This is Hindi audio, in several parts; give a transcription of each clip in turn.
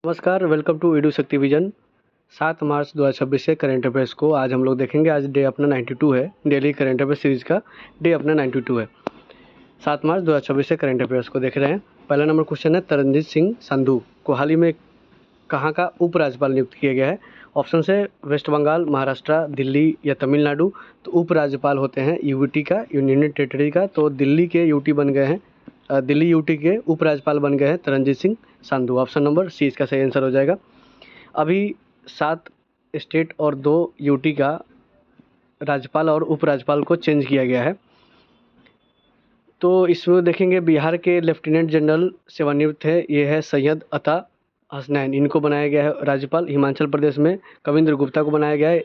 नमस्कार, वेलकम टू एडू शक्ति विजन। 7 मार्च 2026 से करंट अफेयर्स को आज हम लोग देखेंगे। आज डे अपना 92 है, डेली करंट अफेयर सीरीज़ का डे अपना 92 है। 7 मार्च 2026 से करंट अफेयर्स को देख रहे हैं। पहला नंबर क्वेश्चन है, तरनजीत सिंह संधू को हाल ही में कहाँ का उपराज्यपाल नियुक्त किया गया है? ऑप्शन है वेस्ट बंगाल, महाराष्ट्र, दिल्ली या तमिलनाडु। तो उपराज्यपाल होते हैं यूटी का, यूनियन टेरिटरी का। तो दिल्ली के यूटी बन गए हैं, दिल्ली यूटी के उपराज्यपाल बन गए हैं Taranjit Singh Sandhu. Option number C इसका सही आंसर हो जाएगा। अभी 7 स्टेट और 2 यूटी का राज्यपाल और उपराज्यपाल को चेंज किया गया है। तो इसमें देखेंगे बिहार के लेफ्टिनेंट जनरल सेवानिवृत्त है, ये है सैयद अता हसनैन, इनको बनाया गया है राज्यपाल। हिमाचल प्रदेश में कविंद्र गुप्ता को बनाया गया है।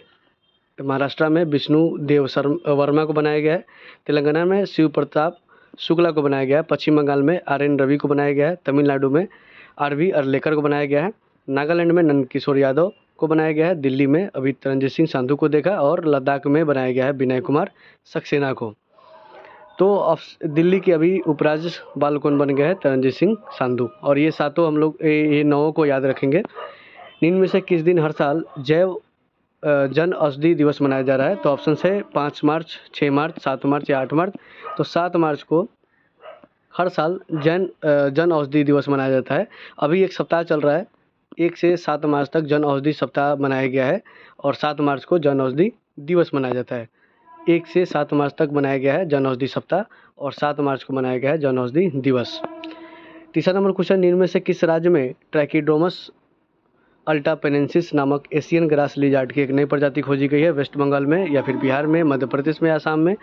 महाराष्ट्र में विष्णु देव वर्मा को बनाया गया है। तेलंगाना में शिव प्रताप शुक्ला को बनाया गया है। पश्चिम बंगाल में RN रवि को बनाया गया है। तमिलनाडु में RV अरलेकर को बनाया गया है। नागालैंड में नंद किशोर यादव को बनाया गया है। दिल्ली में अभी तरनजीत सिंह संधू को देखा, और लद्दाख में बनाया गया है विनय कुमार सक्सेना को। तो दिल्ली के अभी उपराज्यपाल कौन बन गया है? तरनजीत सिंह संधू। और ये सातों हम लोग ये 9 को याद रखेंगे। इनमें से किस दिन हर साल जैव जन औषधि दिवस मनाया जा रहा है? तो ऑप्शन है 5 मार्च, 6 मार्च, 7 मार्च या 8 मार्च। तो 7 मार्च को हर साल जन औषधि दिवस मनाया जाता है। अभी एक सप्ताह चल रहा है, 1 से 7 मार्च तक जन औषधि सप्ताह मनाया गया है, और 7 मार्च को जन औषधि दिवस मनाया जाता है। 1 से 7 मार्च तक मनाया गया है जन औषधि सप्ताह, और 7 मार्च को मनाया गया है जन औषधि दिवस। तीसरा नंबर क्वेश्चन, निम्न में से किस राज्य में ट्रैकिडोमस अल्टापेनेंसिस नामक एशियन ग्रास लिजार्ड की एक नई प्रजाति खोजी गई है? वेस्ट बंगाल में या फिर बिहार में, मध्य प्रदेश में, आसाम में?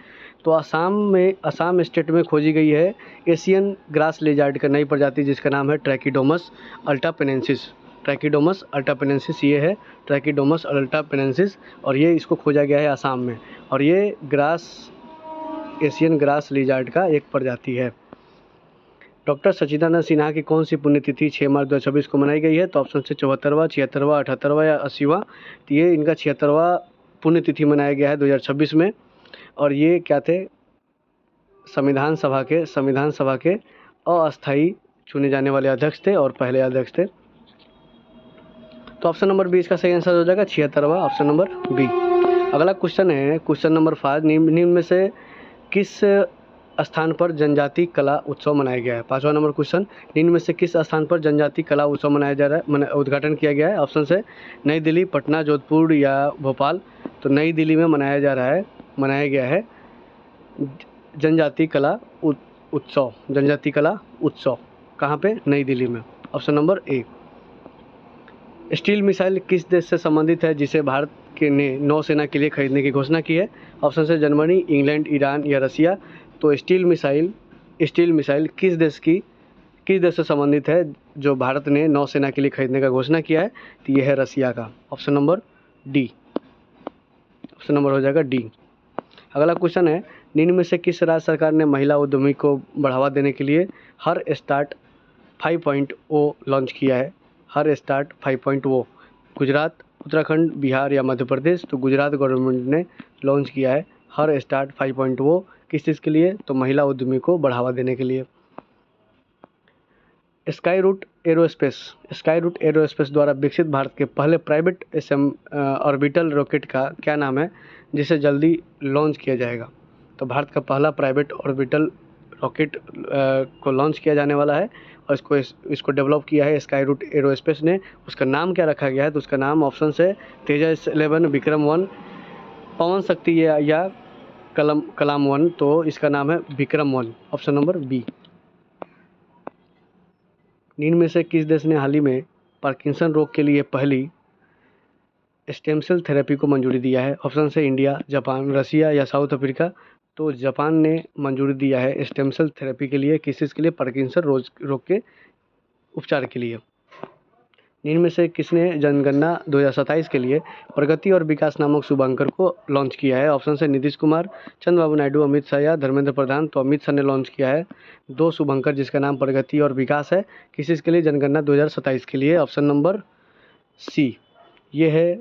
तो आसाम स्टेट में खोजी गई है एशियन ग्रास लिजार्ड का नई प्रजाति, जिसका नाम है ट्रैकिडोमस अल्टापेनेंसिस। ट्रैकिडोमस अल्टापेनेंसिस ये है, ट्रैकिडोमस अल्टापेनेंसिस, और ये इसको खोजा गया है आसाम में। और ये एशियन ग्रास लिजार्ड का एक प्रजाति है। डॉक्टर सच्चिदानंद सिन्हा की कौन सी पुण्यतिथि 6 मार्च 2026 को मनाई गई है? तो ऑप्शन से 74वां, 76वां, 78वां या 80वां। तो ये इनका 76वां पुण्यतिथि मनाया गया है 2026 में। और ये क्या थे? संविधान सभा के अस्थायी चुने जाने वाले अध्यक्ष थे और पहले अध्यक्ष थे। तो ऑप्शन नंबर बी इसका सही आंसर हो जाएगा, 76वां, ऑप्शन नंबर बी। अगला क्वेश्चन है क्वेश्चन नंबर 5, निम्न में से किस स्थान पर जनजाति कला उत्सव मनाया गया है? 5वां नंबर क्वेश्चन, निम्न में से किस स्थान पर जनजाति कला उत्सव मनाया जा रहा है, उद्घाटन किया गया है? ऑप्शन है नई दिल्ली, पटना, जोधपुर या भोपाल। तो नई दिल्ली में मनाया गया है जनजाति कला उत्सव। कहाँ पे? नई दिल्ली में। Option number A. Steel missile किस देश से संबंधित है जिसे भारत के ने नौसेना के लिए खरीदने की घोषणा की है? ऑप्शन है जर्मनी, इंग्लैंड, ईरान या रसिया। तो स्टील मिसाइल किस देश से संबंधित है जो भारत ने नौसेना के लिए खरीदने का घोषणा किया है? तो ये है रसिया का। Option number D, option number हो जाएगा डी। अगला क्वेश्चन है, निम्न में से किस राज्य सरकार ने महिला उद्यमी को बढ़ावा देने के लिए हर स्टार्ट 5.0 लॉन्च किया है? हर स्टार्ट 5.0 गुजरात, उत्तराखंड, बिहार या मध्य प्रदेश। तो गुजरात गवर्नमेंट ने लॉन्च किया है हर स्टार्ट 5.0। किस चीज़ के लिए? तो महिला उद्यमी को बढ़ावा देने के लिए। स्काई रूट एरोस्पेस द्वारा विकसित भारत के पहले प्राइवेट ऑर्बिटल रॉकेट का क्या नाम है, जिसे जल्दी लॉन्च किया जाएगा? तो भारत का पहला प्राइवेट ऑर्बिटल रॉकेट को लॉन्च किया जाने वाला है, और इसको डेवलप किया है स्काई रूट एरोस्पेस ने। उसका नाम क्या रखा गया है? तो उसका नाम ऑप्शन है तेजस 11, विक्रम 1, पवन शक्ति या कलाम 1। तो इसका नाम है विक्रम 1, ऑप्शन नंबर बी। निम्न में से किस देश ने हाल ही में पार्किंसन रोग के लिए पहली स्टेम सेल थेरेपी को मंजूरी दिया है? ऑप्शन है इंडिया, जापान, रसिया या साउथ अफ्रीका। तो जापान ने मंजूरी दिया है स्टेम सेल थेरेपी के लिए। किस चीज़ के लिए? पार्किंसन रोग के उपचार के लिए। निम्न में से किसने जनगणना 2027 के लिए प्रगति और विकास नामक शुभांकर को लॉन्च किया है? ऑप्शन है नीतीश कुमार, चंद्रबाबू नायडू, अमित शाह या धर्मेंद्र प्रधान। तो अमित शाह ने लॉन्च किया है 2 शुभांकर, जिसका नाम प्रगति और विकास है। किस चीज़ के लिए? जनगणना 2027 के लिए। ऑप्शन नंबर सी, ये है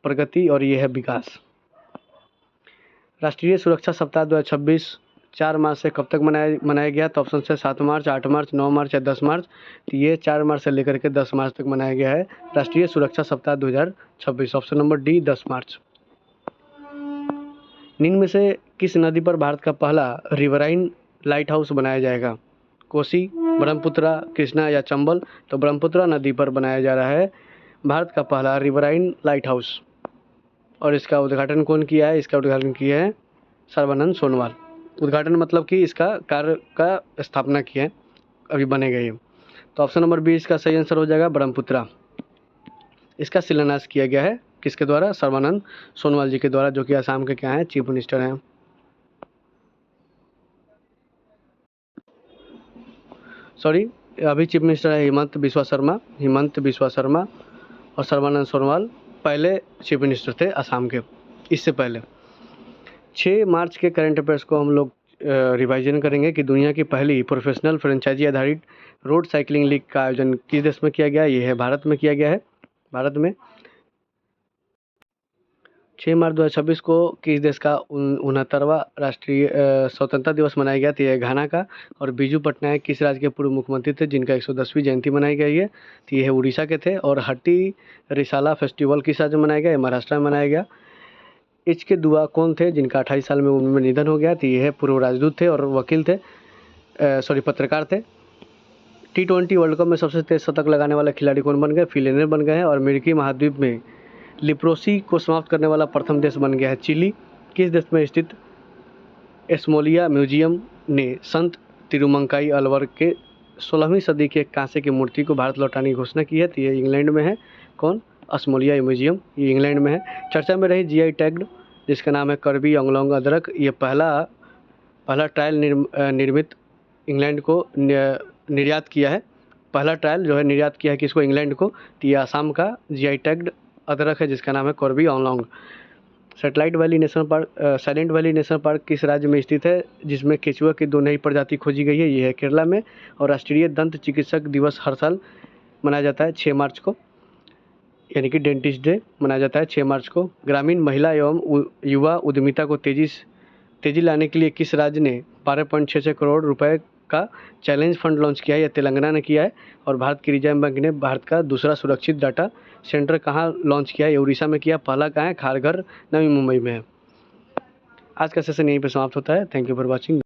प्रगति और ये है विकास। राष्ट्रीय सुरक्षा सप्ताह 2026 4 मार्च से कब तक मनाया गया? तो ऑप्शन है 7 मार्च, 8 मार्च, 9 मार्च या 10 मार्च। तो ये 4 मार्च से लेकर के 10 मार्च तक मनाया गया है राष्ट्रीय सुरक्षा सप्ताह 2026। ऑप्शन नंबर डी 10 मार्च। निम्न में से किस नदी पर भारत का पहला रिवराइन लाइट हाउस बनाया जाएगा? कोसी, ब्रह्मपुत्रा, कृष्णा या चंबल? तो ब्रह्मपुत्रा नदी पर बनाया जा रहा है भारत का पहला रिवराइन लाइट हाउस। और इसका उद्घाटन कौन किया है? इसका उद्घाटन किया है सर्बानंद सोनोवाल। उद्घाटन मतलब कि इसका कार्य का स्थापना किया है, अभी बनेगा ये। तो ऑप्शन नंबर बी इसका सही आंसर हो जाएगा ब्रह्मपुत्रा। इसका शिलान्यास किया गया है किसके द्वारा? सर्बानंद सोनोवाल जी के द्वारा, जो कि असम के क्या हैं? चीफ मिनिस्टर हैं। सॉरी, अभी चीफ मिनिस्टर है हिमंत बिस्वा शर्मा और सर्बानंद सोनोवाल पहले चीफ मिनिस्टर थे असम के, इससे पहले। 6 मार्च के करंट अफेयर्स को हम लोग रिवाइजन करेंगे कि दुनिया की पहली प्रोफेशनल फ्रेंचाइजी आधारित रोड साइकिलिंग लीग का आयोजन किस देश में किया गया? ये है भारत में किया गया है। भारत में 6 मार्च 2026 को किस देश का 69वां राष्ट्रीय स्वतंत्रता दिवस मनाया गया? तो यह घाना का। और बीजू पटनायक किस राज्य के पूर्व मुख्यमंत्री थे जिनका 110वीं जयंती मनाई गई है? तो यह है उड़ीसा के थे। और हट्टी रिसाला फेस्टिवल किस राज्य में मनाया गया? महाराष्ट्र में मनाया गया। एच के दुआ कौन थे जिनका 28 साल में उम्र में निधन हो गया? तो ये है पूर्व राजदूत थे और वकील थे, पत्रकार थे। T20 वर्ल्ड कप में सबसे तेज शतक लगाने वाले खिलाड़ी कौन बन गए? फिलिनर बन गए हैं। और अमेरिकी महाद्वीप में लिप्रोसी को समाप्त करने वाला प्रथम देश बन गया है चिली। किस देश में स्थित एस्मोलिया म्यूजियम ने संत तिरुमंकाई अलवर के 16वीं सदी के कांसे की मूर्ति को भारत लौटाने की घोषणा की है? तो ये इंग्लैंड में है। कौन? अस्मोलिया म्यूजियम, ये इंग्लैंड में है। चर्चा में रही जीआई टैग्ड जिसका नाम है करबी अंगलोंग अदरक। ये पहला ट्रायल निर्मित इंग्लैंड को निर्यात किया है। पहला ट्रायल जो है निर्यात किया है किसको? इंग्लैंड को। तो ये आसाम का जीआई टैग्ड अदरक है जिसका नाम है करबी Anglong. Silent valley national park किस राज्य में स्थित है जिसमें केचुआ की 2 नई प्रजाति खोजी गई है? ये है केरला में। और राष्ट्रीय दंत चिकित्सक दिवस हर साल मनाया जाता है 6 मार्च को, यानी कि डेंटिस्ट डे मनाया जाता है 6 मार्च को। ग्रामीण महिला एवं युवा उद्यमिता को तेजी लाने के लिए किस राज्य ने 12.66 करोड़ रुपए का चैलेंज फंड लॉन्च किया है? यह तेलंगाना ने किया है। और भारत की रिजर्व बैंक ने भारत का दूसरा सुरक्षित डाटा सेंटर कहाँ लॉन्च किया है? ये उड़ीसा में किया। पहला कहाँ है? खारघर, नवी मुंबई में है। आज का सेशन यहीं पर समाप्त होता है। Thank you for watching.